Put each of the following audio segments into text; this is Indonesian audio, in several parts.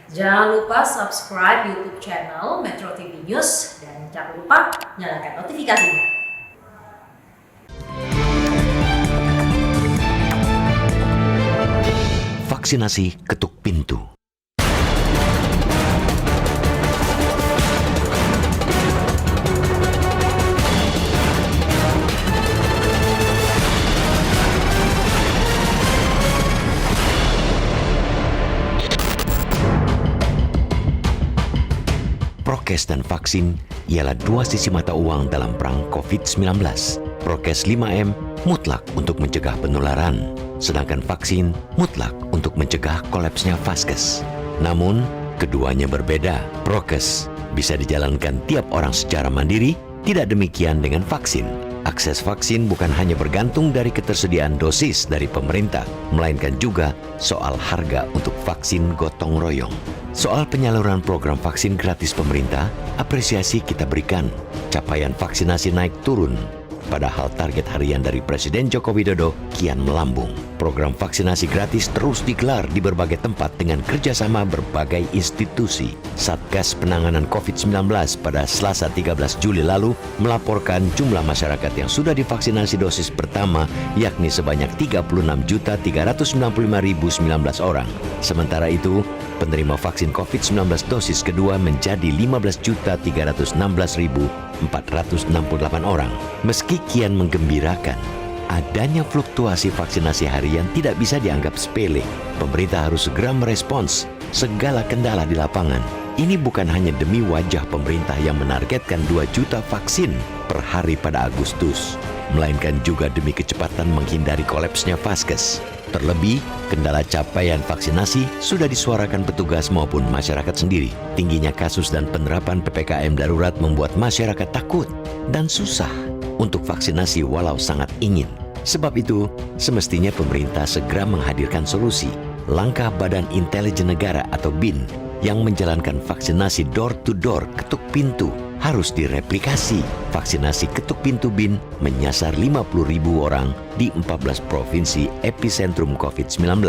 Jangan lupa subscribe YouTube channel Metro TV News dan jangan lupa nyalakan notifikasinya. Vaksinasi ketuk pintu. Prokes dan vaksin ialah dua sisi mata uang dalam perang COVID-19. Prokes 5M mutlak untuk mencegah penularan, sedangkan vaksin mutlak untuk mencegah kolapsnya vaskes. Namun, keduanya berbeda. Prokes bisa dijalankan tiap orang secara mandiri, tidak demikian dengan vaksin. Akses vaksin bukan hanya bergantung dari ketersediaan dosis dari pemerintah, melainkan juga soal harga untuk vaksin gotong royong. Soal penyaluran program vaksin gratis pemerintah, apresiasi kita berikan. Capaian vaksinasi naik turun, padahal target harian dari Presiden Joko Widodo kian melambung. Program vaksinasi gratis terus digelar di berbagai tempat dengan kerjasama berbagai institusi. Satgas Penanganan COVID-19 pada Selasa 13 Juli lalu melaporkan jumlah masyarakat yang sudah divaksinasi dosis pertama yakni sebanyak 36.395.019 orang. Sementara itu, penerima vaksin COVID-19 dosis kedua menjadi 15.316.468 orang. Meski kian menggembirakan, adanya fluktuasi vaksinasi harian tidak bisa dianggap sepele. Pemerintah harus segera merespons segala kendala di lapangan. Ini bukan hanya demi wajah pemerintah yang menargetkan 2 juta vaksin per hari pada Agustus, melainkan juga demi kecepatan menghindari kolapsnya vaskes. Terlebih, kendala capaian vaksinasi sudah disuarakan petugas maupun masyarakat sendiri. Tingginya kasus dan penerapan PPKM darurat membuat masyarakat takut dan susah untuk vaksinasi walau sangat ingin. Sebab itu, semestinya pemerintah segera menghadirkan solusi. Langkah Badan Intelijen Negara atau BIN yang menjalankan vaksinasi door-to-door ketuk pintu harus direplikasi. Vaksinasi ketuk pintu BIN menyasar 50.000 orang di 14 provinsi epicentrum COVID-19.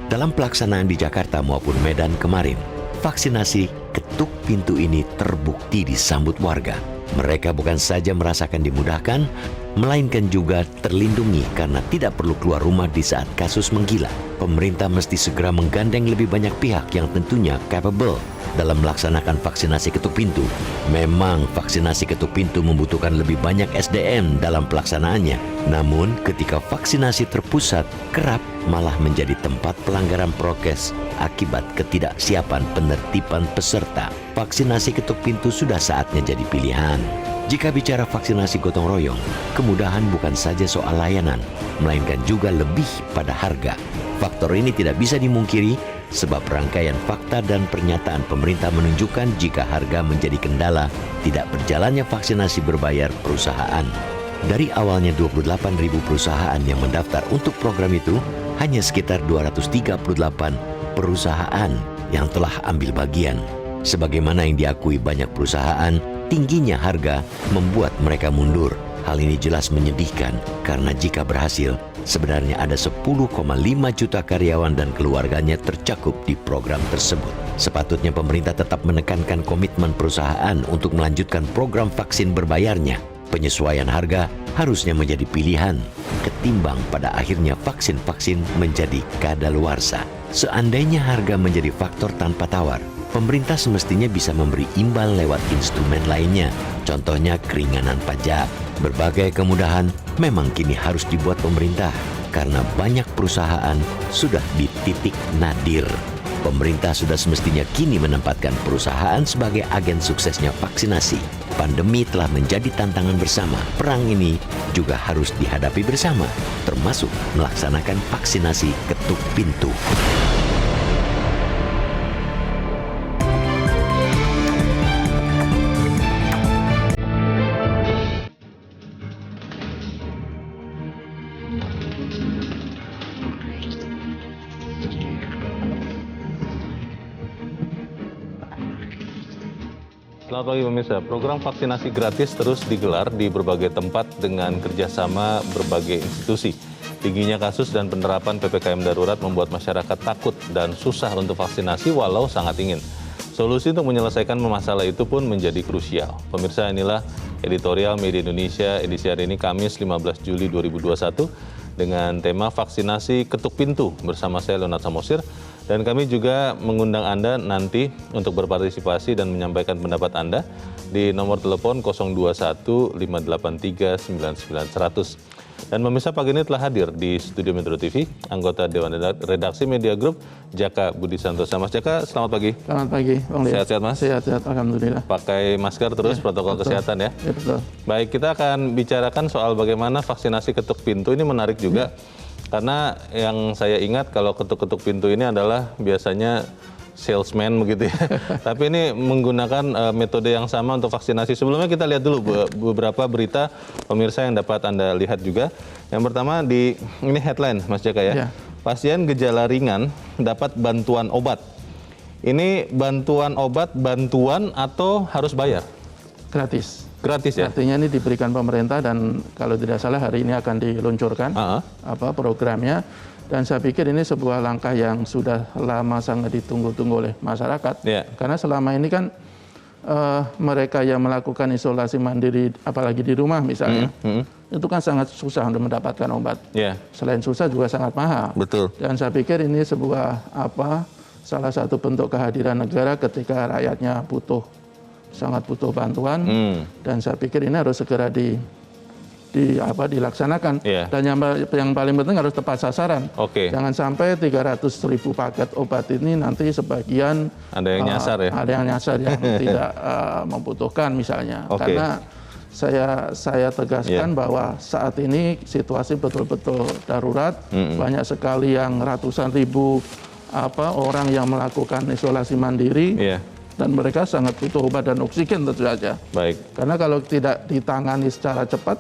Dalam pelaksanaan di Jakarta maupun Medan kemarin, vaksinasi ketuk pintu ini terbukti disambut warga. Mereka bukan saja merasakan dimudahkan, melainkan juga terlindungi karena tidak perlu keluar rumah di saat kasus menggila. Pemerintah mesti segera menggandeng lebih banyak pihak yang tentunya capable dalam melaksanakan vaksinasi ketuk pintu. Memang vaksinasi ketuk pintu membutuhkan lebih banyak SDM dalam pelaksanaannya. Namun ketika vaksinasi terpusat, kerap malah menjadi tempat pelanggaran prokes akibat ketidaksiapan penertiban peserta. Vaksinasi ketuk pintu sudah saatnya jadi pilihan. Jika bicara vaksinasi gotong royong, kemudahan bukan saja soal layanan, melainkan juga lebih pada harga. Faktor ini tidak bisa dimungkiri sebab rangkaian fakta dan pernyataan pemerintah menunjukkan jika harga menjadi kendala tidak berjalannya vaksinasi berbayar perusahaan. Dari awalnya 28.000 perusahaan yang mendaftar untuk program itu, hanya sekitar 238 perusahaan yang telah ambil bagian. Sebagaimana yang diakui banyak perusahaan, tingginya harga membuat mereka mundur. Hal ini jelas menyedihkan karena jika berhasil, sebenarnya ada 10,5 juta karyawan dan keluarganya tercakup di program tersebut. Sepatutnya pemerintah tetap menekankan komitmen perusahaan untuk melanjutkan program vaksin berbayarnya. Penyesuaian harga harusnya menjadi pilihan ketimbang pada akhirnya vaksin-vaksin menjadi kadaluarsa. Seandainya harga menjadi faktor tanpa tawar, pemerintah semestinya bisa memberi imbal lewat instrumen lainnya, contohnya keringanan pajak. Berbagai kemudahan memang kini harus dibuat pemerintah karena banyak perusahaan sudah di titik nadir. Pemerintah sudah semestinya kini menempatkan perusahaan sebagai agen suksesnya vaksinasi. Pandemi telah menjadi tantangan bersama. Perang ini juga harus dihadapi bersama, termasuk melaksanakan vaksinasi ketuk pintu. Selamat pagi pemirsa, program vaksinasi gratis terus digelar di berbagai tempat dengan kerjasama berbagai institusi. Tingginya kasus dan penerapan PPKM darurat membuat masyarakat takut dan susah untuk vaksinasi walau sangat ingin. Solusi untuk menyelesaikan masalah itu pun menjadi krusial. Pemirsa, inilah editorial Media Indonesia edisi hari ini Kamis 15 Juli 2021 dengan tema vaksinasi ketuk pintu bersama saya Leonard Samosir. Dan kami juga mengundang Anda nanti untuk berpartisipasi dan menyampaikan pendapat Anda di nomor telepon 021 583 99 100. Dan pemirsa, pagi ini telah hadir di studio Metro TV anggota Dewan Redaksi Media Group Jaka Budi Santosa. Mas Jaka, selamat pagi. Selamat pagi, Bang Leo. Sehat-sehat, Mas? Sehat-sehat, alhamdulillah. Pakai masker terus, protokol betul. kesehatan ya? Ya, betul. Baik, kita akan bicarakan soal bagaimana vaksinasi ketuk pintu. Ini menarik juga, karena yang saya ingat kalau ketuk-ketuk pintu ini adalah biasanya salesman begitu ya. Tapi ini menggunakan metode yang sama untuk vaksinasi. Sebelumnya kita lihat dulu beberapa berita pemirsa yang dapat Anda lihat juga. Yang pertama ini headline Mas Jaka ya. Ya. Pasien gejala ringan dapat bantuan obat. Ini bantuan obat bantuan atau harus bayar? Gratis. Gratis ya? Artinya ini diberikan pemerintah dan kalau tidak salah hari ini akan diluncurkan programnya. Dan saya pikir ini sebuah langkah yang sudah lama sangat ditunggu-tunggu oleh masyarakat. Yeah. Karena selama ini kan mereka yang melakukan isolasi mandiri, apalagi di rumah misalnya, itu kan sangat susah untuk mendapatkan obat. Yeah. Selain susah juga sangat mahal. Betul. Dan saya pikir ini sebuah salah satu bentuk kehadiran negara ketika rakyatnya sangat butuh bantuan. Dan saya pikir ini harus segera dilaksanakan. Yeah. Dan yang paling penting harus tepat sasaran. Oke. Jangan sampai 300.000 paket obat ini nanti sebagian ada yang nyasar ya. Ada yang nyasar yang tidak membutuhkan misalnya. Okay. Karena saya tegaskan bahwa saat ini situasi betul-betul darurat. Banyak sekali yang ratusan ribu orang yang melakukan isolasi mandiri. Yeah. Dan mereka sangat butuh obat dan oksigen tentu saja. Baik. Karena kalau tidak ditangani secara cepat,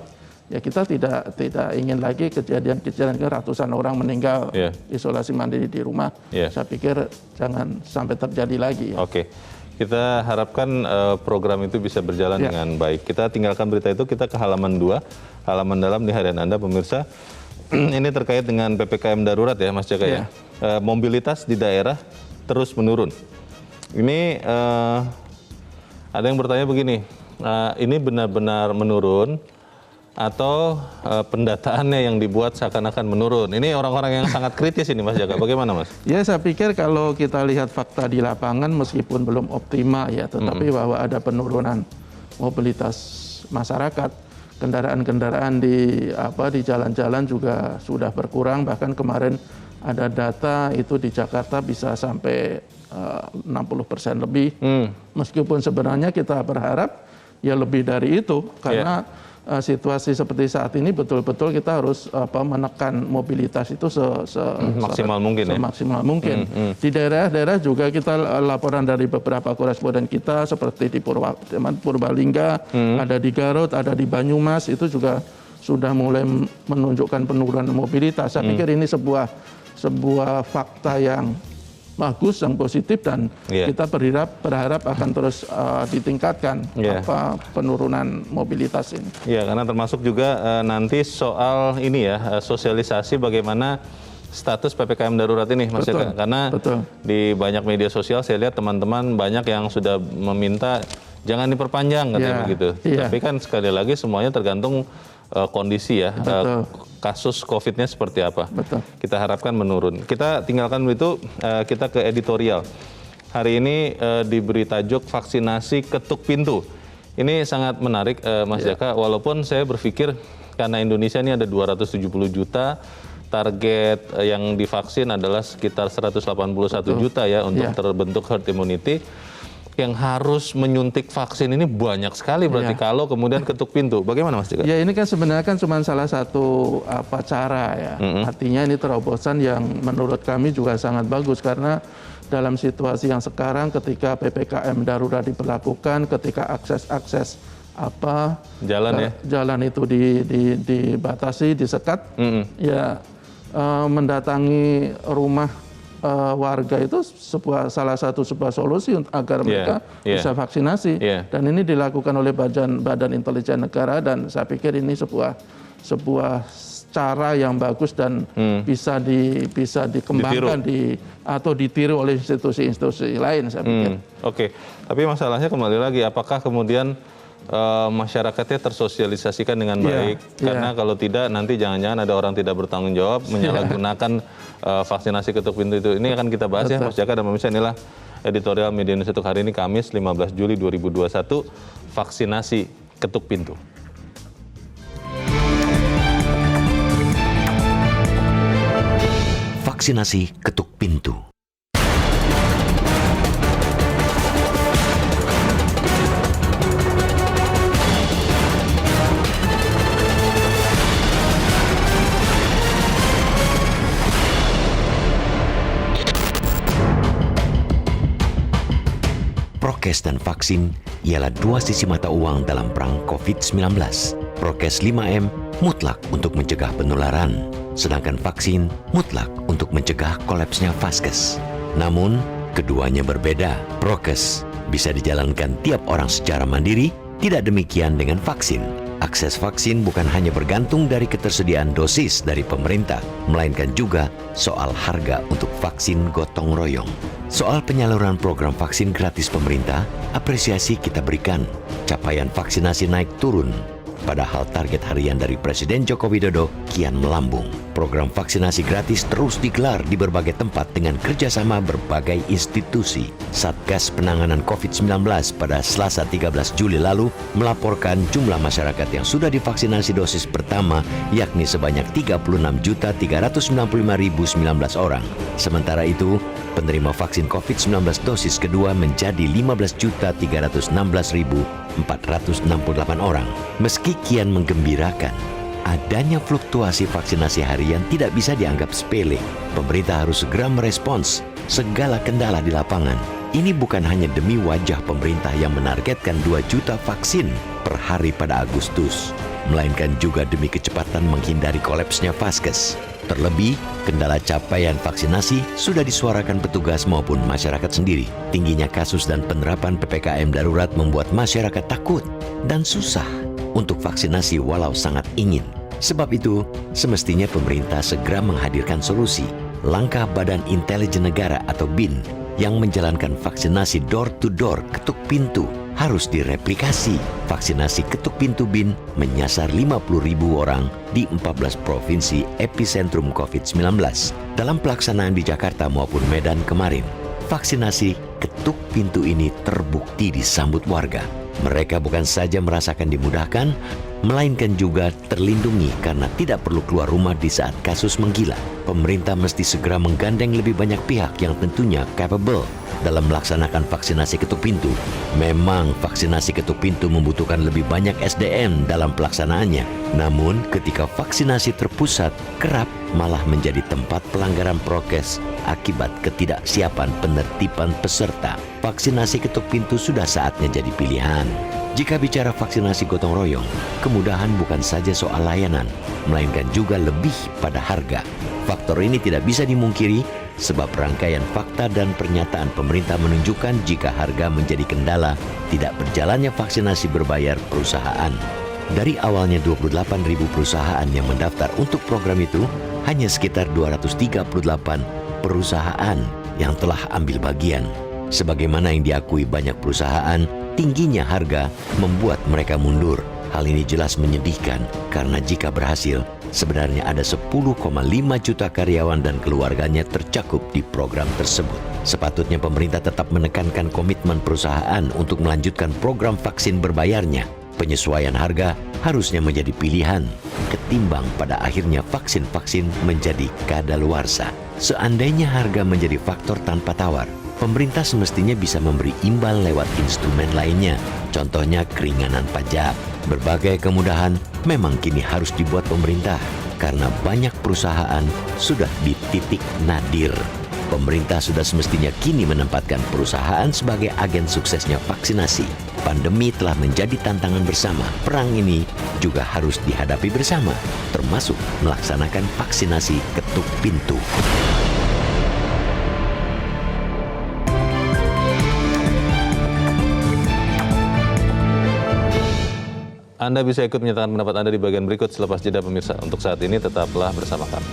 ya kita tidak ingin lagi kejadian ratusan orang meninggal isolasi mandiri di rumah. Saya pikir jangan sampai terjadi lagi. Ya. Oke. Kita harapkan program itu bisa berjalan dengan baik. Kita tinggalkan berita itu, kita ke halaman 2, halaman dalam di harian Anda pemirsa. Ini terkait dengan PPKM darurat ya Mas Jaka ya. Mobilitas di daerah terus menurun. Ini ada yang bertanya begini, ini benar-benar menurun atau pendataannya yang dibuat seakan-akan menurun? Ini orang-orang yang sangat kritis ini Mas Jaka, bagaimana Mas? Ya saya pikir kalau kita lihat fakta di lapangan meskipun belum optimal ya, tetapi bahwa ada penurunan mobilitas masyarakat, kendaraan-kendaraan di jalan-jalan juga sudah berkurang, bahkan kemarin ada data itu di Jakarta bisa sampai 60% lebih, meskipun sebenarnya kita berharap ya lebih dari itu karena situasi seperti saat ini betul-betul kita harus menekan mobilitas itu maksimal mungkin semaksimal mungkin. Di daerah-daerah juga kita laporan dari beberapa koresponden kita seperti di Purbalingga, ada di Garut, ada di Banyumas, itu juga sudah mulai menunjukkan penurunan mobilitas. Saya pikir ini sebuah fakta yang bagus, yang positif, dan kita berharap akan terus ditingkatkan penurunan mobilitas ini. Ya, karena termasuk juga nanti soal ini ya, sosialisasi bagaimana status PPKM darurat ini Mas Jaka. Karena di banyak media sosial saya lihat teman-teman banyak yang sudah meminta jangan diperpanjang katanya begitu. Tapi kan sekali lagi semuanya tergantung kondisi ya, kasus COVID-nya seperti apa. Kita harapkan menurun. Kita tinggalkan itu, kita ke editorial. Hari ini diberi tajuk vaksinasi ketuk pintu. Ini sangat menarik Mas Jaka, walaupun saya berpikir karena Indonesia ini ada 270 juta, target yang divaksin adalah sekitar 181 juta ya untuk terbentuk herd immunity. Yang harus menyuntik vaksin ini banyak sekali berarti kalau kemudian ketuk pintu. Bagaimana Mas Jaka? Ya ini kan sebenarnya cuma salah satu cara ya. Artinya ini terobosan yang menurut kami juga sangat bagus karena dalam situasi yang sekarang ketika PPKM darurat diberlakukan, ketika akses jalan itu dibatasi, disekat, ya mendatangi rumah warga itu salah satu solusi agar mereka bisa vaksinasi. Dan ini dilakukan oleh Badan Intelijen Negara dan saya pikir ini sebuah cara yang bagus dan bisa dikembangkan atau ditiru oleh institusi-institusi lain, saya pikir. Oke, tapi masalahnya kembali lagi, apakah kemudian masyarakatnya tersosialisasikan dengan baik? Karena kalau tidak, nanti jangan-jangan ada orang tidak bertanggung jawab menyalahgunakan vaksinasi ketuk pintu itu. Ini akan kita bahas ya, Mas Jaka dan pemirsa. Inilah editorial Media News untuk hari ini, Kamis 15 Juli 2021, vaksinasi ketuk pintu. Vaksinasi ketuk pintu. Prokes dan vaksin ialah dua sisi mata uang dalam perang COVID-19. Prokes 5M mutlak untuk mencegah penularan, sedangkan vaksin mutlak untuk mencegah kolapsnya vaskes. Namun, keduanya berbeda. Prokes bisa dijalankan tiap orang secara mandiri, tidak demikian dengan vaksin. Akses vaksin bukan hanya bergantung dari ketersediaan dosis dari pemerintah, melainkan juga soal harga untuk vaksin gotong royong. Soal penyaluran program vaksin gratis pemerintah, apresiasi kita berikan. Capaian vaksinasi naik turun. Padahal target harian dari Presiden Joko Widodo kian melambung. Program vaksinasi gratis terus digelar di berbagai tempat dengan kerjasama berbagai institusi. Satgas Penanganan COVID-19 pada Selasa 13 Juli lalu melaporkan jumlah masyarakat yang sudah divaksinasi dosis pertama yakni sebanyak 36.395.019 orang. Sementara itu, penerima vaksin COVID-19 dosis kedua menjadi 15.316.468 orang. Meski kian menggembirakan, adanya fluktuasi vaksinasi harian tidak bisa dianggap sepele. Pemerintah harus segera merespons segala kendala di lapangan. Ini bukan hanya demi wajah pemerintah yang menargetkan 2 juta vaksin per hari pada Agustus, melainkan juga demi kecepatan menghindari kolapsnya vaskes. Terlebih, kendala capaian vaksinasi sudah disuarakan petugas maupun masyarakat sendiri. Tingginya kasus dan penerapan PPKM darurat membuat masyarakat takut dan susah untuk vaksinasi walau sangat ingin. Sebab itu, semestinya pemerintah segera menghadirkan solusi. Langkah Badan Intelijen Negara atau BIN yang menjalankan vaksinasi door-to-door ketuk pintu harus direplikasi. Vaksinasi ketuk pintu BIN menyasar 50.000 orang di 14 provinsi epicentrum COVID-19. Dalam pelaksanaan di Jakarta maupun Medan kemarin, vaksinasi ketuk pintu ini terbukti disambut warga. Mereka bukan saja merasakan dimudahkan, melainkan juga terlindungi karena tidak perlu keluar rumah di saat kasus menggila. Pemerintah mesti segera menggandeng lebih banyak pihak yang tentunya capable dalam melaksanakan vaksinasi ketuk pintu. Memang vaksinasi ketuk pintu membutuhkan lebih banyak SDM dalam pelaksanaannya. Namun ketika vaksinasi terpusat, kerap malah menjadi tempat pelanggaran prokes akibat ketidaksiapan penertiban peserta. Vaksinasi ketuk pintu sudah saatnya jadi pilihan. Jika bicara vaksinasi gotong royong, kemudahan bukan saja soal layanan, melainkan juga lebih pada harga. Faktor ini tidak bisa dimungkiri sebab rangkaian fakta dan pernyataan pemerintah menunjukkan jika harga menjadi kendala tidak berjalannya vaksinasi berbayar perusahaan. Dari awalnya 28.000 perusahaan yang mendaftar untuk program itu, hanya sekitar 238 perusahaan yang telah ambil bagian. Sebagaimana yang diakui banyak perusahaan, tingginya harga membuat mereka mundur. Hal ini jelas menyedihkan karena jika berhasil, sebenarnya ada 10,5 juta karyawan dan keluarganya tercakup di program tersebut. Sepatutnya pemerintah tetap menekankan komitmen perusahaan untuk melanjutkan program vaksin berbayarnya. Penyesuaian harga harusnya menjadi pilihan ketimbang pada akhirnya vaksin-vaksin menjadi kadaluarsa. Seandainya harga menjadi faktor tanpa tawar, pemerintah semestinya bisa memberi imbal lewat instrumen lainnya, contohnya keringanan pajak. Berbagai kemudahan memang kini harus dibuat pemerintah karena banyak perusahaan sudah di titik nadir. Pemerintah sudah semestinya kini menempatkan perusahaan sebagai agen suksesnya vaksinasi. Pandemi telah menjadi tantangan bersama. Perang ini juga harus dihadapi bersama, termasuk melaksanakan vaksinasi ketuk pintu. Anda bisa ikut menyatakan pendapat Anda di bagian berikut selepas jeda pemirsa. Untuk saat ini tetaplah bersama kami.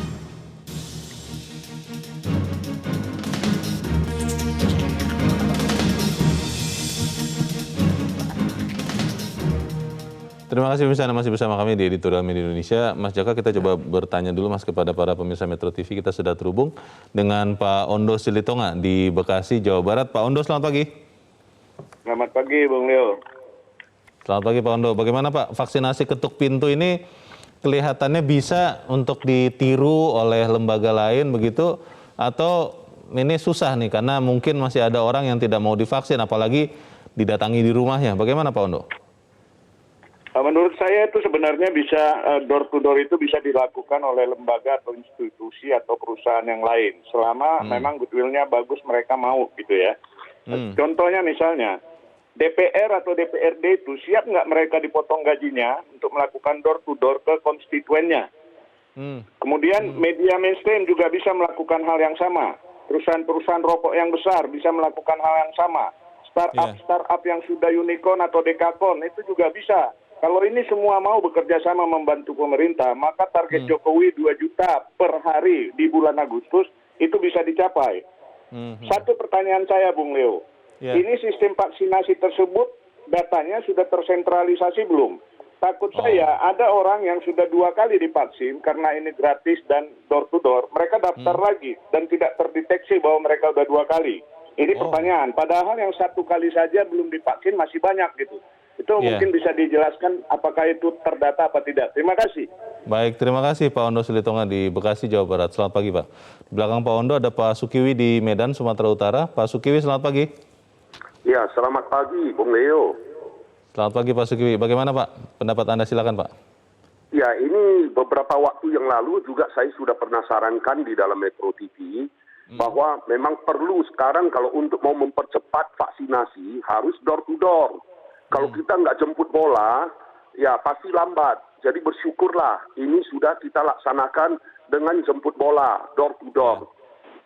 Terima kasih pemirsa, Anda masih bersama kami di Editorial Media Indonesia. Mas Jaka, kita coba bertanya dulu Mas kepada para pemirsa Metro TV. Kita sudah terhubung dengan Pak Ondo Silitonga di Bekasi, Jawa Barat. Pak Ondo, selamat pagi. Selamat pagi, Bung Leo. Selamat pagi Pak Ondo. Bagaimana Pak, vaksinasi ketuk pintu ini kelihatannya bisa untuk ditiru oleh lembaga lain begitu? Atau ini susah nih karena mungkin masih ada orang yang tidak mau divaksin, apalagi didatangi di rumahnya. Bagaimana Pak Ondo? Menurut saya itu sebenarnya bisa door to door itu bisa dilakukan oleh lembaga atau institusi atau perusahaan yang lain selama memang goodwill-nya bagus, mereka mau gitu ya. Contohnya misalnya DPR atau DPRD itu siap nggak mereka dipotong gajinya untuk melakukan door to door ke konstituennya. Kemudian media mainstream juga bisa melakukan hal yang sama. Perusahaan-perusahaan rokok yang besar bisa melakukan hal yang sama. Startup yang sudah unicorn atau dekakon itu juga bisa. Kalau ini semua mau bekerja sama membantu pemerintah, maka target Jokowi 2 juta per hari di bulan Agustus itu bisa dicapai. Satu pertanyaan saya, Bung Leo. Ini sistem vaksinasi tersebut datanya sudah tersentralisasi belum? Takut saya ada orang yang sudah 2 kali divaksin karena ini gratis dan door to door. Mereka daftar lagi dan tidak terdeteksi bahwa mereka sudah 2 kali. Ini pertanyaan. Padahal yang 1 kali saja belum divaksin masih banyak gitu. Itu mungkin bisa dijelaskan apakah itu terdata apa tidak. Terima kasih. Baik, terima kasih Pak Ondo Silitonga di Bekasi, Jawa Barat. Selamat pagi Pak. Di belakang Pak Ondo ada Pak Sukiwi di Medan, Sumatera Utara. Pak Sukiwi, selamat pagi. Ya, selamat pagi Bung Leo. Selamat pagi Pak Sukiwi. Bagaimana Pak? Pendapat Anda, silakan Pak. Ya, ini beberapa waktu yang lalu juga saya sudah pernah sarankan di dalam Metro TV bahwa memang perlu sekarang kalau untuk mau mempercepat vaksinasi harus door to door. Kalau kita nggak jemput bola, ya pasti lambat. Jadi bersyukurlah ini sudah kita laksanakan dengan jemput bola, door to door.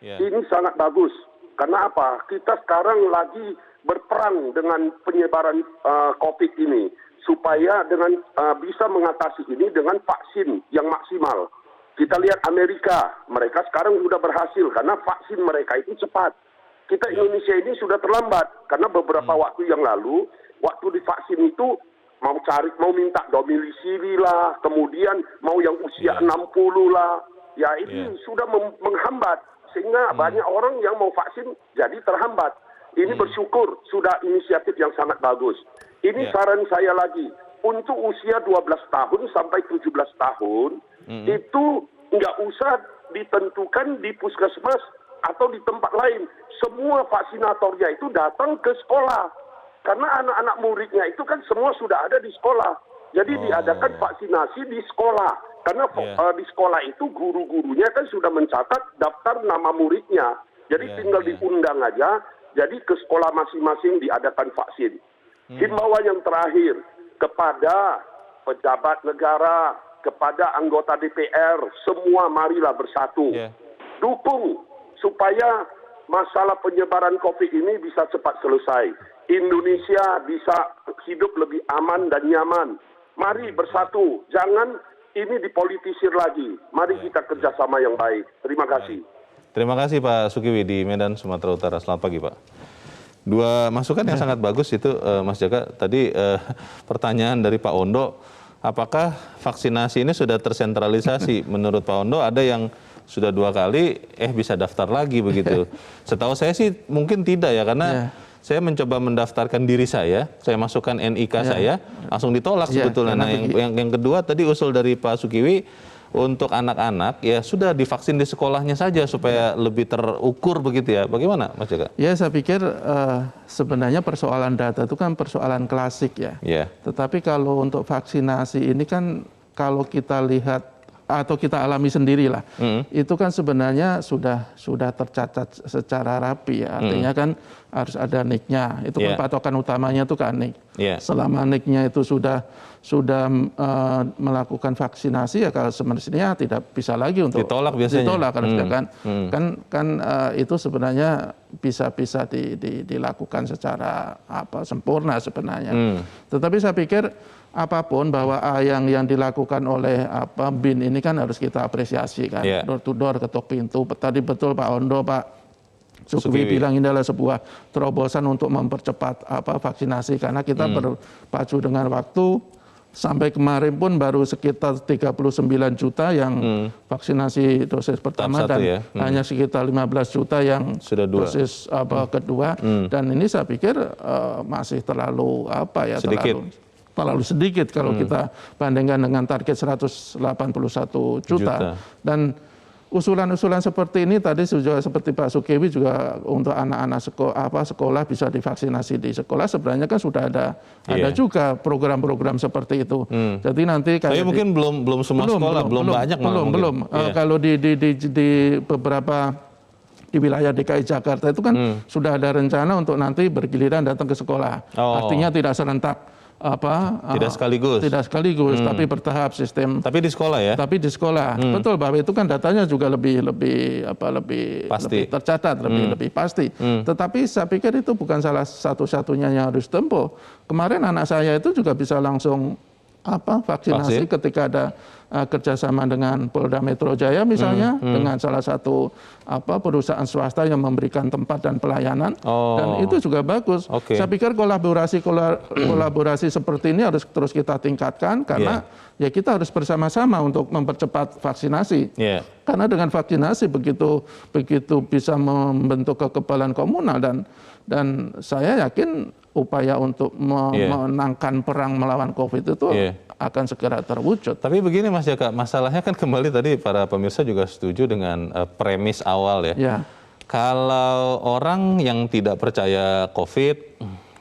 Ini sangat bagus. Karena apa? Kita sekarang lagi berperang dengan penyebaran COVID ini. Supaya dengan bisa mengatasi ini dengan vaksin yang maksimal. Kita lihat Amerika, mereka sekarang sudah berhasil karena vaksin mereka itu cepat. Kita Indonesia ini sudah terlambat. Karena beberapa waktu yang lalu, waktu divaksin itu mau minta domisili lah, kemudian mau yang usia 60 lah, ya ini sudah menghambat sehingga banyak orang yang mau vaksin jadi terhambat. Ini bersyukur sudah inisiatif yang sangat bagus. Ini saran saya lagi untuk usia 12 tahun sampai 17 tahun itu nggak usah ditentukan di puskesmas atau di tempat lain. Semua vaksinatornya itu datang ke sekolah. Karena anak-anak muridnya itu kan semua sudah ada di sekolah. Jadi diadakan vaksinasi di sekolah. Karena di sekolah itu guru-gurunya kan sudah mencatat daftar nama muridnya. Jadi tinggal diundang aja. Jadi ke sekolah masing-masing diadakan vaksin. Himbauan yang terakhir kepada pejabat negara, kepada anggota DPR, semua marilah bersatu. Dukung supaya masalah penyebaran COVID ini bisa cepat selesai. Indonesia bisa hidup lebih aman dan nyaman. Mari bersatu, jangan ini dipolitisir lagi. Mari kita kerjasama yang baik. Terima kasih. Terima kasih Pak Sukiwi di Medan, Sumatera Utara. Selamat pagi Pak. 2 masukan yang sangat bagus itu Mas Jaka. Tadi pertanyaan dari Pak Ondo, apakah vaksinasi ini sudah tersentralisasi? Menurut Pak Ondo ada yang sudah 2 kali, bisa daftar lagi begitu. Setahu saya sih mungkin tidak ya, karena saya mencoba mendaftarkan diri saya masukkan NIK saya, langsung ditolak sebetulnya. Nah, yang kedua tadi usul dari Pak Sukiwi untuk anak-anak ya sudah divaksin di sekolahnya saja supaya lebih terukur begitu ya. Bagaimana Mas Jaka? Ya, saya pikir sebenarnya persoalan data itu kan persoalan klasik ya. Tetapi kalau untuk vaksinasi ini kan kalau kita lihat atau kita alami sendirilah, itu kan sebenarnya sudah tercatat secara rapi ya. Artinya kan harus ada NIK-nya. Itu kan patokan utamanya itu kan NIK. Selama NIK-nya itu sudah melakukan vaksinasi ya kalau semestinya tidak bisa lagi untuk ditolak biasanya. Ditolak kan itu sebenarnya bisa dilakukan secara sempurna sebenarnya. Tetapi saya pikir apapun bahwa yang dilakukan oleh BIN ini kan harus kita apresiasi kan, door to door, ketuk pintu. Tadi betul Pak Ondo, Pak Sukiwi bilang ini adalah sebuah terobosan untuk mempercepat vaksinasi karena kita berpacu dengan waktu. Sampai kemarin pun baru sekitar 39 juta yang vaksinasi dosis pertama dan hanya sekitar 15 juta yang sudah dosis kedua. Dan ini saya pikir masih terlalu terlalu sedikit kalau kita bandingkan dengan target 181 juta. Dan usulan-usulan seperti ini tadi juga seperti Pak Sukiwi juga untuk anak-anak sekolah bisa divaksinasi di sekolah, sebenarnya kan sudah ada juga program-program seperti itu. Jadi nanti tapi mungkin belum semua sekolah belum banyak kalau di beberapa di wilayah DKI Jakarta itu kan sudah ada rencana untuk nanti bergiliran datang ke sekolah. Artinya tidak serentak tidak sekaligus tapi bertahap sistem. Tapi di sekolah ya? Tapi di sekolah. Betul, bahwa itu kan datanya juga lebih tercatat, lebih pasti. Tetapi saya pikir itu bukan salah satu-satunya yang harus tempuh. Kemarin anak saya itu juga bisa langsung vaksinasi ketika ada kerjasama dengan Polda Metro Jaya misalnya, dengan salah satu perusahaan swasta yang memberikan tempat dan pelayanan, dan itu juga bagus. Saya pikir kolaborasi seperti ini harus terus kita tingkatkan karena ya kita harus bersama-sama untuk mempercepat vaksinasi. Karena dengan vaksinasi begitu bisa membentuk kekebalan komunal dan saya yakin upaya untuk menangkan perang melawan COVID itu akan segera terwujud. Tapi begini Mas Jaka, masalahnya kan kembali tadi para pemirsa juga setuju dengan premis awal ya. Kalau orang yang tidak percaya COVID,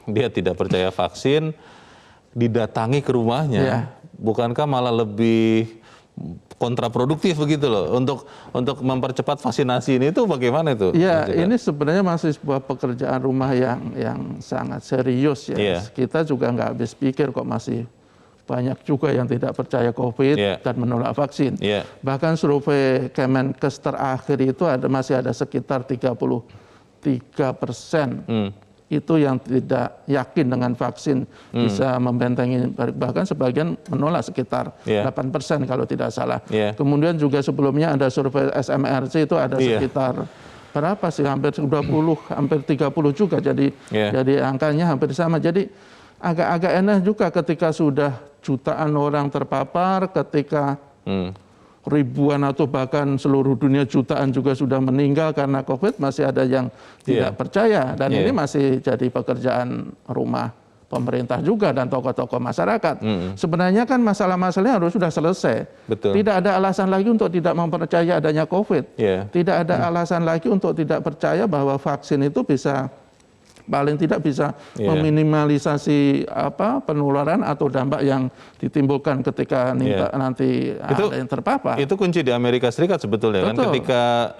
dia tidak percaya vaksin, didatangi ke rumahnya, bukankah malah lebih kontraproduktif begitu loh untuk mempercepat vaksinasi ini, itu bagaimana itu? Ya, ini sebenarnya masih sebuah pekerjaan rumah yang sangat serius ya. Kita juga nggak habis pikir kok masih banyak juga yang tidak percaya COVID dan menolak vaksin. Bahkan survei Kemenkes terakhir itu masih ada sekitar 33% itu yang tidak yakin dengan vaksin bisa membentengi, bahkan sebagian menolak sekitar 8% kalau tidak salah. Kemudian juga sebelumnya ada survei SMRC itu ada sekitar berapa sih, hampir 20, hampir 30 juga, jadi angkanya hampir sama. Jadi agak-agak enak juga ketika sudah jutaan orang terpapar, ketika ribuan atau bahkan seluruh dunia jutaan juga sudah meninggal karena COVID, masih ada yang tidak percaya. Dan ini masih jadi pekerjaan rumah pemerintah juga dan tokoh-tokoh masyarakat. Sebenarnya kan masalah-masalahnya harus sudah selesai. Tidak ada alasan lagi untuk tidak mempercayai adanya COVID. Tidak ada alasan lagi untuk tidak percaya bahwa vaksin itu bisa paling tidak bisa meminimalisasi penularan atau dampak yang ditimbulkan ketika nanti ada yang terpapar. Itu kunci di Amerika Serikat sebetulnya. Kan ketika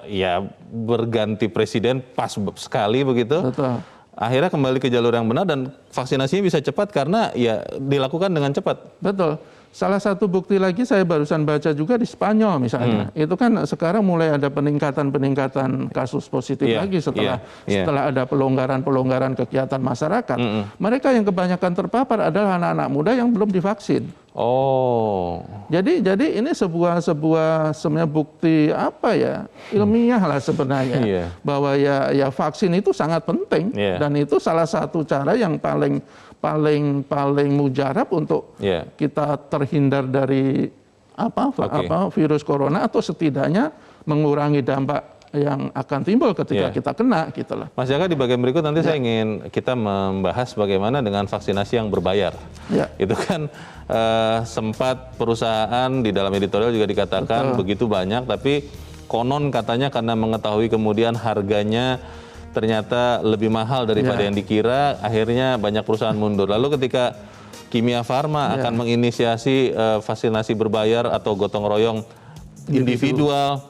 berganti presiden pas sekali begitu. Akhirnya kembali ke jalur yang benar dan vaksinasinya bisa cepat karena dilakukan dengan cepat. Betul. Salah satu bukti lagi saya barusan baca juga di Spanyol misalnya. Itu kan sekarang mulai ada peningkatan kasus positif lagi setelah ada pelonggaran kegiatan masyarakat. Mereka yang kebanyakan terpapar adalah anak-anak muda yang belum divaksin. Jadi ini sebuah sebenarnya bukti ilmiah lah sebenarnya, bahwa ya vaksin itu sangat penting dan itu salah satu cara yang paling mujarab untuk kita terhindar dari virus corona, atau setidaknya mengurangi dampak yang akan timbul ketika kita kena gitu lah. Mas Jaka, di bagian berikut nanti saya ingin kita membahas bagaimana dengan vaksinasi yang berbayar. Itu kan sempat perusahaan di dalam editorial juga dikatakan begitu banyak, tapi konon katanya karena mengetahui kemudian harganya ternyata lebih mahal daripada yang dikira, akhirnya banyak perusahaan mundur. Lalu ketika Kimia Farma akan menginisiasi vaksinasi berbayar atau gotong royong individual,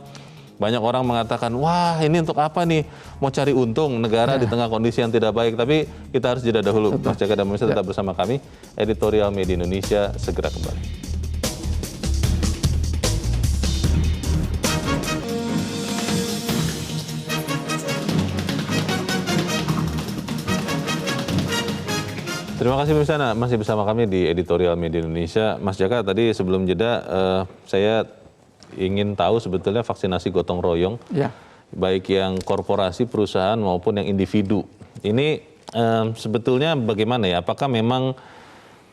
banyak orang mengatakan, wah ini untuk apa nih, mau cari untung negara di tengah kondisi yang tidak baik. Tapi kita harus jeda dahulu. Mas Jaka dan pemirsa tetap bersama kami, Editorial Media Indonesia segera kembali. Terima kasih pemirsa, masih bersama kami di Editorial Media Indonesia. Mas Jaka, tadi sebelum jeda saya ingin tahu sebetulnya vaksinasi gotong royong, Ya. baik yang korporasi, perusahaan maupun yang individu. Ini sebetulnya bagaimana ya? Apakah memang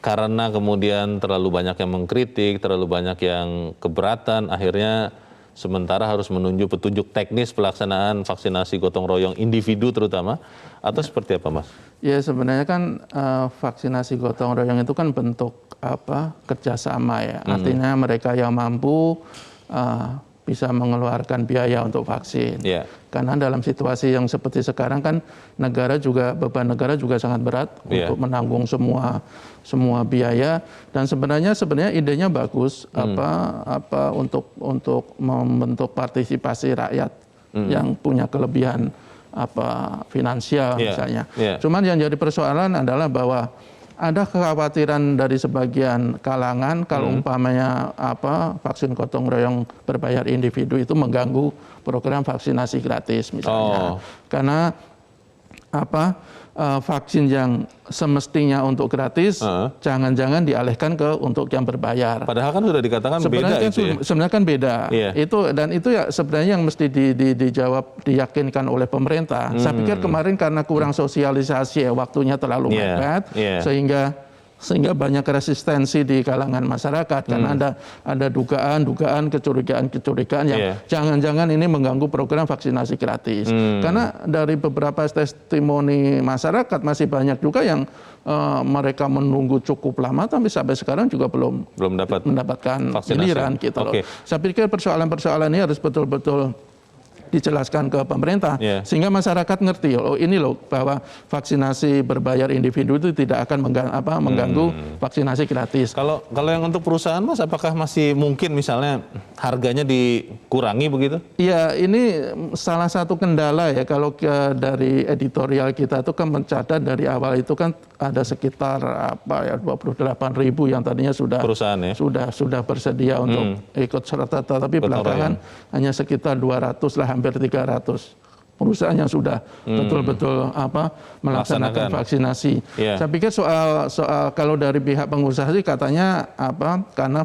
karena kemudian terlalu banyak yang mengkritik, terlalu banyak yang keberatan, akhirnya sementara harus menunjuk petunjuk teknis pelaksanaan vaksinasi gotong royong individu terutama, atau seperti apa, Mas? Ya, sebenarnya kan vaksinasi gotong royong itu kan bentuk kerjasama ya. Artinya mereka yang mampu bisa mengeluarkan biaya untuk vaksin. Yeah. Karena dalam situasi yang seperti sekarang kan beban negara juga sangat berat untuk menanggung semua biaya, dan sebenarnya idenya bagus untuk membentuk partisipasi rakyat yang punya kelebihan finansial misalnya. Cuman yang jadi persoalan adalah bahwa ada kekhawatiran dari sebagian kalangan kalau umpamanya vaksin gotong royong berbayar individu itu mengganggu program vaksinasi gratis misalnya. Karena vaksin yang semestinya untuk gratis jangan-jangan dialihkan untuk yang berbayar. Padahal kan sudah dikatakan beda itu ya. Sebenarnya kan beda. Itu ya sebenarnya yang mesti dijawab, diyakinkan oleh pemerintah. Saya pikir kemarin karena kurang sosialisasi waktunya terlalu mepet sehingga banyak resistensi di kalangan masyarakat karena ada dugaan, kecurigaan yang jangan-jangan ini mengganggu program vaksinasi gratis. Karena dari beberapa testimoni masyarakat masih banyak juga yang mereka menunggu cukup lama tapi sampai sekarang juga belum mendapatkan giliran gitu loh. Saya pikir persoalan-persoalan ini harus betul-betul dijelaskan ke pemerintah sehingga masyarakat ngerti bahwa vaksinasi berbayar individu itu tidak akan mengganggu vaksinasi gratis. Kalau yang untuk perusahaan, Mas, apakah masih mungkin misalnya harganya dikurangi begitu? Iya, ini salah satu kendala ya kalau dari editorial kita itu kan mencatat dari awal itu kan ada sekitar 28.000 yang tadinya sudah bersedia untuk ikut serta, tapi belakangan hanya sekitar 200 lah, hampir 300 perusahaan yang sudah betul-betul melaksanakan vaksinasi. Saya pikir soal kalau dari pihak pengusaha sih katanya karena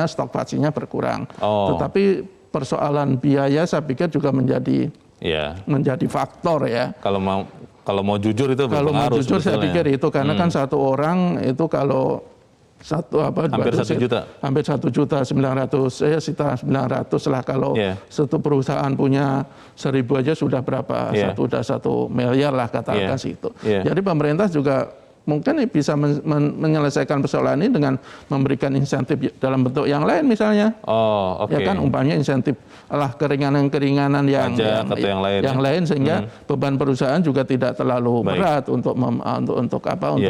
stok vaksinnya berkurang. Tetapi persoalan biaya saya pikir juga menjadi faktor ya. Kalau mau jujur itu berpengaruh. Kalau mau jujur saya pikir itu karena kan satu orang itu kalau hampir 1 juta. Hampir 1.900.000 sekitar 900 lah kalau satu perusahaan punya 1.000 aja sudah berapa? Sudah 1 miliar lah katakan situ. Jadi pemerintah juga mungkin bisa menyelesaikan persoalan ini dengan memberikan insentif dalam bentuk yang lain misalnya. Ya kan umpamanya insentif keringanan-keringanan yang lain sehingga beban perusahaan juga tidak terlalu berat untuk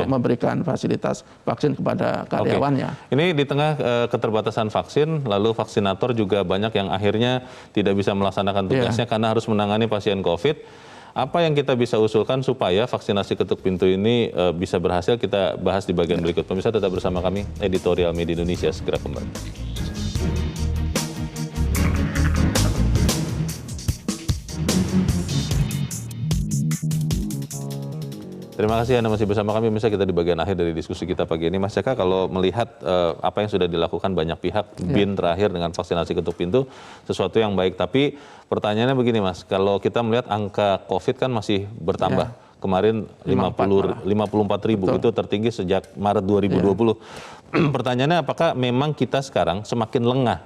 memberikan fasilitas vaksin kepada karyawannya. Ini di tengah keterbatasan vaksin, lalu vaksinator juga banyak yang akhirnya tidak bisa melaksanakan tugasnya karena harus menangani pasien COVID. Apa yang kita bisa usulkan supaya vaksinasi ketuk pintu ini bisa berhasil, kita bahas di bagian berikut. Pemirsa tetap bersama kami, Editorial Media Indonesia segera kembali. Terima kasih Anda masih bersama kami. Pemirsa, kita di bagian akhir dari diskusi kita pagi ini. Mas Jaka, kalau melihat apa yang sudah dilakukan banyak pihak, BIN terakhir dengan vaksinasi ketuk pintu, sesuatu yang baik. Tapi pertanyaannya begini, Mas, kalau kita melihat angka COVID kan masih bertambah. Kemarin 54.000, itu tertinggi sejak Maret 2020. Pertanyaannya, apakah memang kita sekarang semakin lengah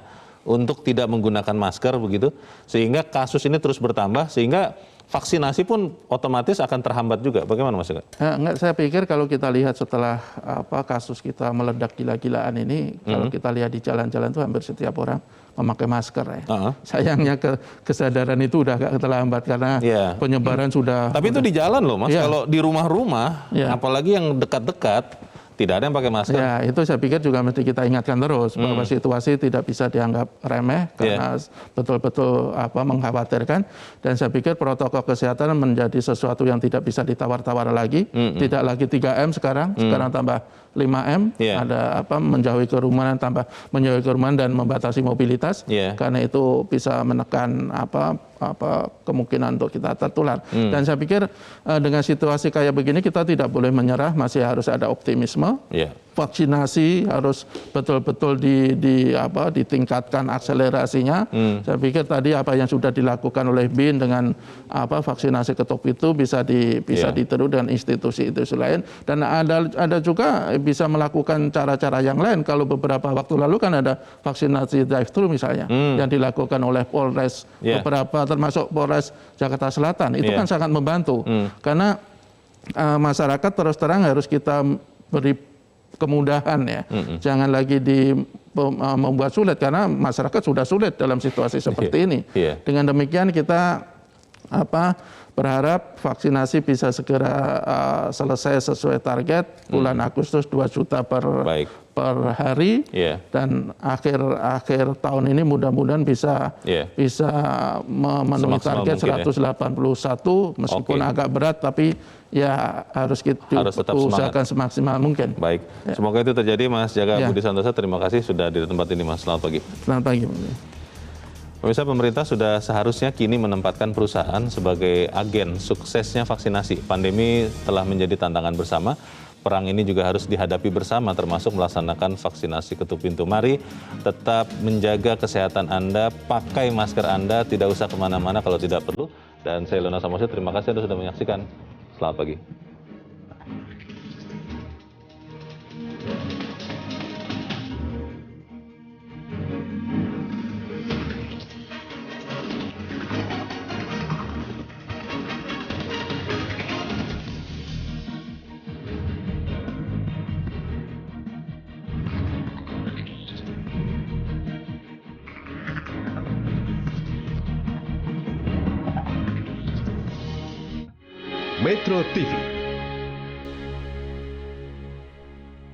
untuk tidak menggunakan masker begitu, sehingga kasus ini terus bertambah, sehingga vaksinasi pun otomatis akan terhambat juga. Bagaimana, Mas? Enggak, saya pikir kalau kita lihat setelah kasus kita meledak gila-gilaan ini, kalau kita lihat di jalan-jalan itu hampir setiap orang memakai masker ya. Sayangnya kesadaran itu udah agak terlambat karena penyebaran sudah. Tapi itu di jalan loh, Mas. Kalau di rumah-rumah, apalagi yang dekat-dekat, tidak ada yang pakai masker. Ya, itu saya pikir juga mesti kita ingatkan terus bahwa situasi tidak bisa dianggap remeh karena betul-betul mengkhawatirkan, dan saya pikir protokol kesehatan menjadi sesuatu yang tidak bisa ditawar-tawar lagi. Tidak lagi 3M sekarang tambah 5M, ada menjauhi kerumunan, tambah menjauhi kerumunan dan membatasi mobilitas. Karena itu bisa menekan kemungkinan untuk kita tertular. Dan saya pikir dengan situasi kayak begini kita tidak boleh menyerah, masih harus ada optimisme. Vaksinasi harus betul-betul ditingkatkan akselerasinya. Saya pikir tadi apa yang sudah dilakukan oleh BIN dengan vaksinasi ketuk itu bisa ditiru dengan institusi-institusi lain. Dan ada juga bisa melakukan cara-cara yang lain. Kalau beberapa waktu lalu kan ada vaksinasi drive-thru misalnya yang dilakukan oleh Polres beberapa, termasuk Polres Jakarta Selatan. Itu kan sangat membantu karena masyarakat terus terang harus kita beri kemudahan ya, jangan lagi membuat sulit karena masyarakat sudah sulit dalam situasi seperti ini. Dengan demikian kita berharap vaksinasi bisa segera selesai sesuai target bulan Agustus 2 juta per hari dan akhir tahun ini mudah-mudahan bisa memenuhi target 181 meskipun agak berat tapi ya harus kita usahakan semaksimal mungkin. Baik, semoga itu terjadi Mas Jaga Budi Santosa. Terima kasih sudah di tempat ini Mas. Selamat pagi. Selamat pagi. Pemirsa, pemerintah sudah seharusnya kini menempatkan perusahaan sebagai agen suksesnya vaksinasi. Pandemi telah menjadi tantangan bersama. Perang ini juga harus dihadapi bersama, termasuk melaksanakan vaksinasi ketuk pintu. Mari tetap menjaga kesehatan Anda, pakai masker Anda, tidak usah kemana-mana kalau tidak perlu. Dan saya Leonard Samosir, terima kasih Anda sudah menyaksikan. Selamat pagi. Metro TV